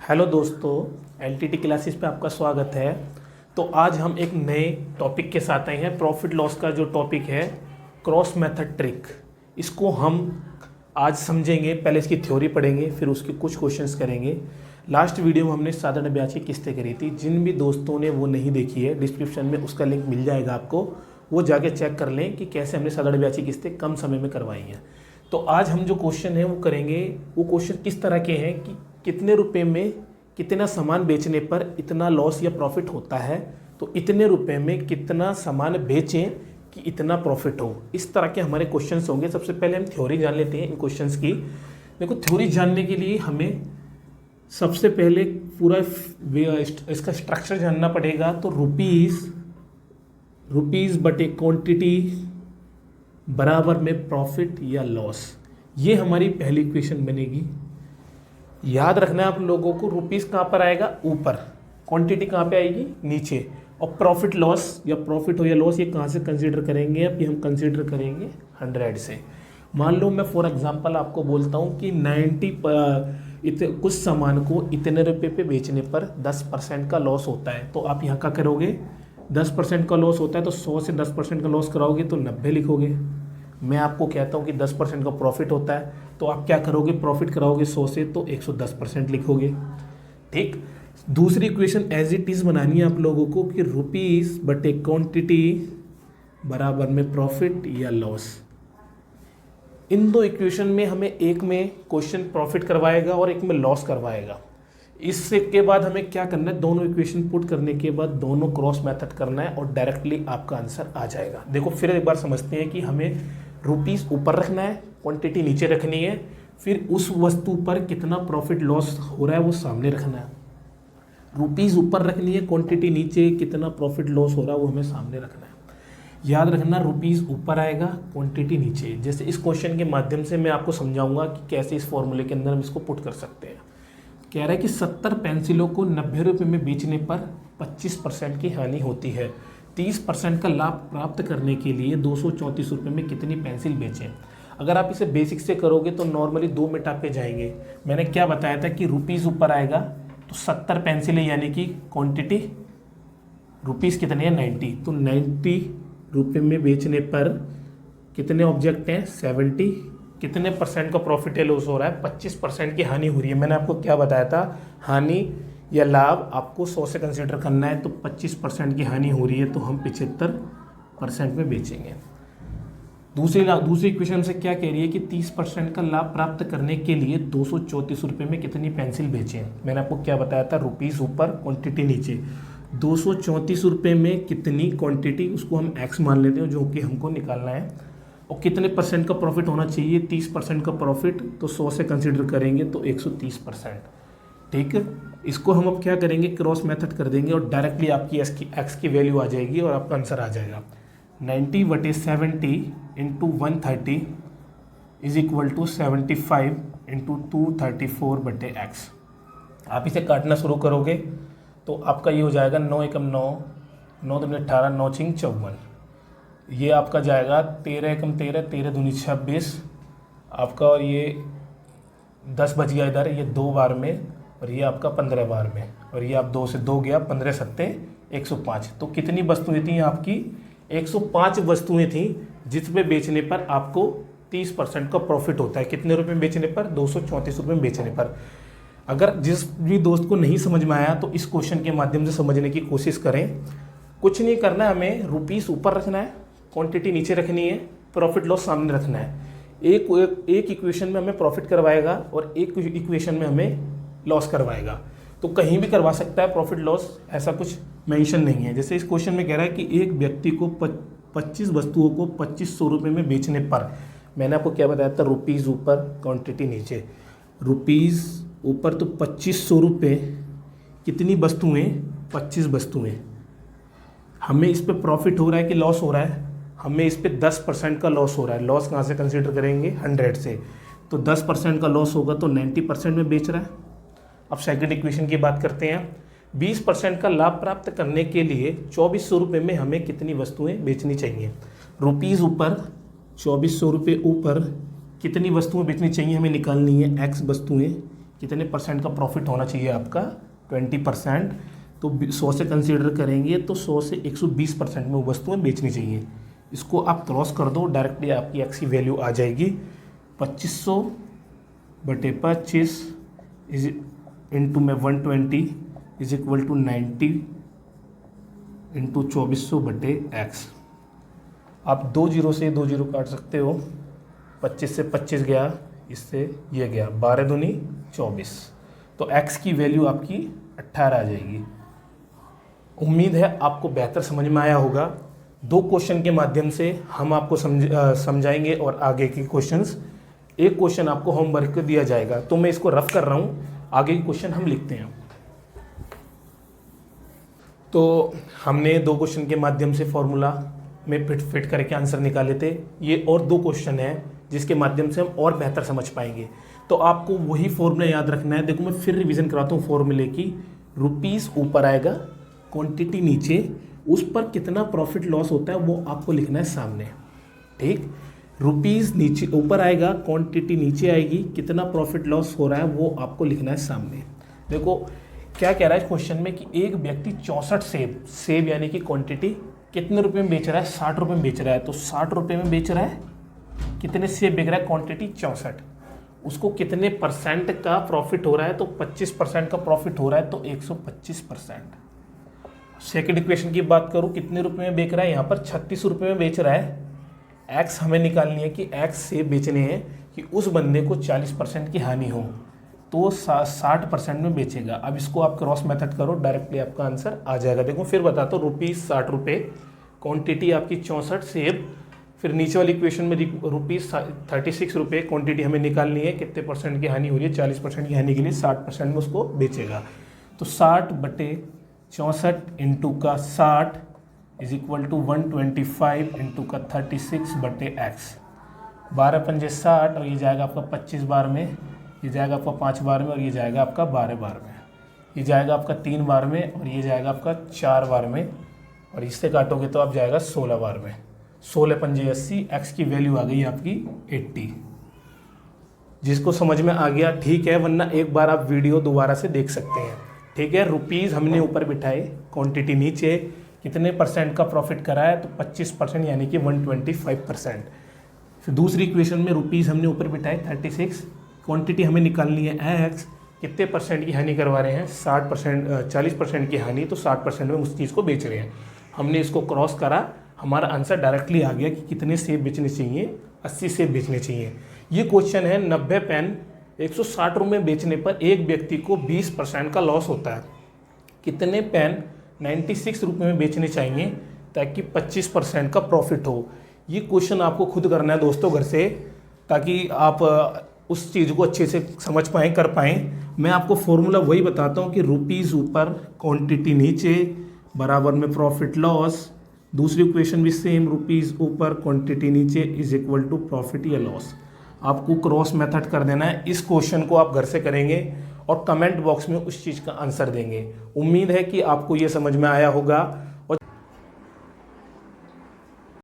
Hello दोस्तों, LTT classes पे आपका स्वागत है। तो आज हम एक नए टॉपिक के साथ आए हैं। प्रॉफिट लॉस का जो टॉपिक है क्रॉस मेथड ट्रिक, इसको हम आज समझेंगे। पहले इसकी थ्योरी पढ़ेंगे, फिर उसके कुछ क्वेश्चंस करेंगे। लास्ट वीडियो में हमने साधारण ब्याज की किस्तें करी थी। जिन भी दोस्तों ने वो नहीं देखी है, डिस्क्रिप्शन में उसका लिंक मिल जाएगा आपको, वो जाके चेक कर लें कि कैसे हमने साधारण ब्याज की किस्तें कम समय में करवाई हैं। तो आज हम जो क्वेश्चन है वो करेंगे, वो क्वेश्चन किस तरह के हैं कि कितने रुपए में कितना सामान बेचने पर इतना लॉस या प्रॉफिट होता है, तो इतने रुपए में कितना सामान बेचें कि इतना प्रॉफिट हो। इस तरह के हमारे क्वेश्चंस होंगे। सबसे पहले हम थ्योरी जान लेते हैं इन क्वेश्चंस की। देखो, थ्योरी जानने के लिए हमें सबसे पहले पूरा इसका स्ट्रक्चर जानना पड़ेगा। तो रुपीज़ बटे क्वांटिटी बराबर में प्रॉफिट या लॉस, ये हमारी पहली इक्वेशन बनेगी। याद रखना है आप लोगों को, रुपीज़ कहाँ पर आएगा? ऊपर। क्वांटिटी कहाँ पे आएगी? नीचे। और प्रॉफिट लॉस या प्रॉफिट हो या लॉस, ये कहाँ से कंसीडर करेंगे? अब ये हम कंसीडर करेंगे 100 से। मान लो मैं फॉर एग्जांपल आपको बोलता हूँ कि 90 कुछ सामान को इतने रुपए पे बेचने पर 10% का लॉस होता है। तो आप यहाँ क्या करोगे? 10% का लॉस होता है तो 100 से 10% का लॉस कराओगे तो 90 लिखोगे। मैं आपको कहता हूँ कि 10% का प्रॉफिट होता है, तो आप क्या करोगे? प्रॉफिट कराओगे 100 से तो 110% लिखोगे। ठीक। दूसरी इक्वेशन एज इट इज़ बनानी है आप लोगों को कि रुपीज़ बटे क्वांटिटी बराबर में प्रॉफिट या लॉस। इन दो इक्वेशन में हमें एक में क्वेश्चन प्रॉफिट करवाएगा और एक में लॉस करवाएगा। इससे के बाद हमें क्या करना है? दोनों इक्वेशन पुट करने के बाद दोनों क्रॉस मेथड करना है और डायरेक्टली आपका आंसर आ जाएगा। देखो, फिर एक बार समझते हैं कि हमें रुपीज़ ऊपर रखना है, क्वांटिटी नीचे रखनी है, फिर उस वस्तु पर कितना प्रॉफिट लॉस हो रहा है वो सामने रखना है। रुपीज़ ऊपर रखनी है, क्वांटिटी नीचे, कितना प्रॉफिट लॉस हो रहा है वो हमें सामने रखना है। याद रखना, रुपीज़ ऊपर आएगा, क्वांटिटी नीचे। जैसे इस क्वेश्चन के माध्यम से मैं आपको समझाऊंगा कि कैसे इस फॉर्मूले के अंदर हम इसको पुट कर सकते हैं। कह रहा है कि 70 पेंसिलों को 90 रुपये में बेचने पर 25% की हानि होती है। 30% का लाभ प्राप्त करने के लिए 234 रुपये में कितनी पेंसिल बेचें? अगर आप इसे बेसिक से करोगे तो नॉर्मली 2 मिनट पे जाएंगे। मैंने क्या बताया था कि रुपीज़ ऊपर आएगा तो 70 पेंसिलें, यानी कि क्वांटिटी रुपीज़ कितने हैं? 90। तो 90 रुपये में बेचने पर कितने ऑब्जेक्ट हैं? 70। कितने परसेंट का प्रॉफिट या लॉस हो रहा है? 25% की हानि हो रही है। मैंने आपको क्या बताया था? हानि या लाभ आपको 100 से कंसीडर करना है, तो 25% की हानि हो रही है तो हम 75% में बेचेंगे। दूसरी इक्वेशन से क्या कह रही है कि 30% का लाभ प्राप्त करने के लिए 234 रुपये में कितनी पेंसिल बेचें? मैंने आपको क्या बताया था? रुपीज़ ऊपर, क्वांटिटी नीचे। 234 रुपये में कितनी क्वांटिटी, उसको हम एक्स मान लेते हैं, जो कि हमको निकालना है। और कितने परसेंट का प्रॉफिट होना चाहिए? 30% का प्रॉफिट, तो 100 से कंसीडर करेंगे तो 130%। ठीक है। इसको हम अब क्या करेंगे? क्रॉस मेथड कर देंगे और डायरेक्टली आपकी एक्स की वैल्यू आ जाएगी और आपका आंसर आ जाएगा। 90/70 into 130 is equal to 75 into 234/x। आप इसे काटना शुरू करोगे तो आपका ये हो जाएगा 9 एकम 9, 9 दूनी 18, 9 छिंग 54। ये आपका जाएगा 13 एकम 13, 13 दूनी 26 आपका, और ये 10 बच गया इधर, ये 2 बार में, और ये आपका 15 बार में, और ये आप 2 से 2 गया, 15 सत्ते 105। तो कितनी वस्तुएं थी आपकी? 105 वस्तुएं थी, जिसमें बेचने पर आपको 30% का प्रॉफिट होता है। कितने रुपए में बेचने पर? 234 रुपये में बेचने पर। अगर जिस भी दोस्त को नहीं समझ में आया तो इस क्वेश्चन के माध्यम से समझने की कोशिश करें। कुछ नहीं करना है, हमें रुपीज़ ऊपर रखना है, क्वांटिटी नीचे रखनी है, प्रॉफिट लॉस सामने रखना है। एक इक्वेशन में हमें प्रॉफिट करवाएगा और एक इक्वेशन में हमें लॉस करवाएगा। तो कहीं भी करवा सकता है प्रॉफिट लॉस, ऐसा कुछ मेंशन नहीं है। जैसे इस क्वेश्चन में कह रहा है कि एक व्यक्ति को 25 वस्तुओं को 2500 रुपये में बेचने पर, मैंने आपको क्या बताया था? रुपीज़ ऊपर, क्वांटिटी नीचे। रुपीज़ ऊपर तो 2500 रुपये, कितनी वस्तुएँ? 25 वस्तुएँ। हमें इस पे प्रॉफिट हो रहा है कि लॉस हो रहा है? हमें इस पे 10% का लॉस हो रहा है। लॉस कहाँ से कंसीडर करेंगे? 100 से। तो 10% का लॉस होगा तो 90% में बेच रहा है। अब सेकंड इक्वेशन की बात करते हैं। 20% का लाभ प्राप्त करने के लिए 2400 रुपये में हमें कितनी वस्तुएं बेचनी चाहिए? रुपीज़ ऊपर, 2400 रुपये ऊपर, कितनी वस्तुएं बेचनी चाहिए हमें निकालनी है? एक्स वस्तुएं कितने परसेंट का प्रॉफिट होना चाहिए आपका, 20%। तो 100 से कंसीडर करेंगे तो 100 से 120% में वस्तुएं बेचनी चाहिए। इसको आप क्रॉस कर दो, डायरेक्टली आपकी एक्स की वैल्यू आ जाएगी 2500 बटे 25 इज इंटू में 120 इज इक्वल टू 90 इंटू 2400 बटे एक्स। आप 2 जीरो से 2 जीरो काट सकते हो, 25 से 25 गया, इससे ये गया, 12 दूनी 24, तो x की वैल्यू आपकी 18 आ जाएगी। उम्मीद है आपको बेहतर समझ में आया होगा। 2 क्वेश्चन के माध्यम से हम आपको समझाएंगे और आगे के क्वेश्चंस, एक क्वेश्चन आपको होमवर्क दिया जाएगा, तो मैं इसको रफ कर रहा हूँ, आगे के क्वेश्चन हम लिखते हैं। तो हमने 2 क्वेश्चन के माध्यम से फॉर्मूला में फिट करके आंसर निकाले थे। ये और 2 क्वेश्चन हैं जिसके माध्यम से हम और बेहतर समझ पाएंगे। तो आपको वही फॉर्मूला याद रखना है। देखो मैं फिर रिवीजन कराता हूँ फॉर्मूले की। रुपीस ऊपर आएगा, क्वांटिटी नीचे, उस पर कितना प्रॉफिट लॉस होता है वो आपको लिखना है सामने। ठीक, रुपीस नीचे ऊपर आएगा, क्वांटिटी नीचे आएगी, कितना प्रॉफिट लॉस हो रहा है वो आपको लिखना है सामने। देखो क्या कह रहा है क्वेश्चन में कि एक व्यक्ति 64 सेब यानी कि क्वांटिटी कितने रुपए में बेच रहा है, 60 रुपये में बेच रहा है। तो 60 रुपये में बेच रहा है, कितने सेब बिक रहा है, क्वांटिटी 64, उसको कितने परसेंट का प्रॉफिट हो रहा है, तो 25% का प्रॉफिट हो रहा है, तो 125%। सेकेंड इक्वेशन की बात करूँ, कितने रुपए में बेच रहा है, यहाँ पर 36 रुपये में बेच रहा है। एक्स हमें निकालनी है कि एक्स सेब बेचने हैं कि उस बंदे को 40% की हानि हो, तो 60% में बेचेगा। अब इसको आप क्रॉस मेथड करो, डायरेक्टली आपका आंसर आ जाएगा। देखो फिर बताता हूँ, रुपीस 60 रुपये, क्वान्टिटी आपकी 64 सेब, फिर नीचे वाली इक्वेशन में रुपीस 36 रुपये, क्वांटिटी हमें निकालनी है, कितने परसेंट की हानि हो रही है, 40% की हानि के लिए 60% में उसको बेचेगा। तो 60 बटे 64 इंटू का 60 इज इक्वल टू 125 इंटू का 36 बटे एक्स। 12 पंजे 60, और ये जाएगा आपका 25 बार में, ये जाएगा आपका 5 बार में, और ये जाएगा आपका 12 बार में, ये जाएगा आपका 3 बार में, और ये जाएगा आपका 4 बार में, और इससे काटोगे तो आप जाएगा 16 बार में। 16 पंजे 80, एक्स की वैल्यू आ गई आपकी 80। जिसको समझ में आ गया ठीक है, वरना एक बार आप वीडियो दोबारा से देख सकते हैं। ठीक है, रुपीज़ हमने ऊपर बिठाए, क्वांटिटी नीचे, कितने परसेंट का प्रॉफिट करा है, तो 25% यानी कि 125%। फिर दूसरी इक्वेशन में रुपीज़ हमने ऊपर बिठाए 36, क्वांटिटी हमें निकालनी है एक्स, कितने परसेंट की हानि करवा रहे हैं, 40% की हानि, तो 60% में उस चीज़ को बेच रहे हैं। हमने इसको क्रॉस करा, हमारा आंसर डायरेक्टली आ गया कि कितने सेब बेचने चाहिए, 80 सेब बेचने चाहिए। ये क्वेश्चन है, 90 पेन 160 रुपये में बेचने पर एक व्यक्ति को 20% का लॉस होता है, कितने पेन 96 रुपये में बेचने चाहिए ताकि 25% का प्रॉफिट हो। ये क्वेश्चन आपको खुद करना है दोस्तों घर से, ताकि आप उस चीज़ को अच्छे से समझ पाएँ, कर पाएँ। मैं आपको फॉर्मूला वही बताता हूँ कि रुपीज़ ऊपर, क्वांटिटी नीचे, बराबर में प्रॉफिट लॉस। दूसरी इक्वेशन भी सेम, रुपीज़ ऊपर, क्वांटिटी नीचे इज इक्वल टू प्रॉफिट या लॉस। आपको क्रॉस मेथड कर देना है। इस क्वेश्चन को आप घर से करेंगे और कमेंट बॉक्स में उस चीज़ का आंसर देंगे। उम्मीद है कि आपको ये समझ में आया होगा।